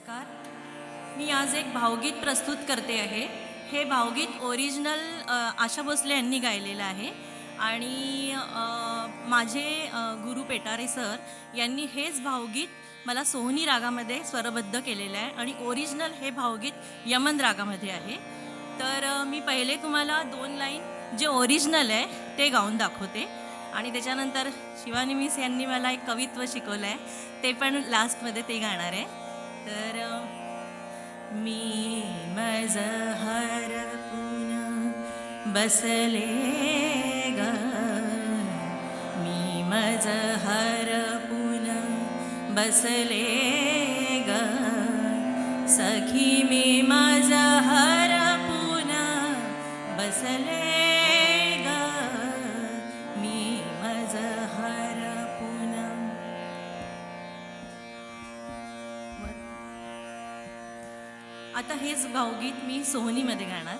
नमस्कार. मी आज एक भावगीत प्रस्तुत करते आहे. हे भावगीत ओरिजिनल आशा भोसले यांनी गायलेलं आहे आणि माझे गुरु पेटारे सर यांनी हेच भावगीत मला सोहनी रागामध्ये स्वरबद्ध केलेलं आहे आणि ओरिजिनल हे भावगीत यमन रागामध्ये आहे. तर मी पहिले तुम्हाला 2 लाईन जे ओरिजिनल आहे ते गाऊन दाखवते आणि त्याच्यानंतर शिवानी मिस यांनी मला एक कवित्व शिकवलं आहे, ते पण लास्टमध्ये ते गाणार आहे. तर मी मजहर पुन बसले ग, मी मजहर पुन बसले ग, सखी मी मजहर पुन बसले ग, मी मजहर पुन. आता हेच भावगीत मी सोहनीमध्ये गाणार.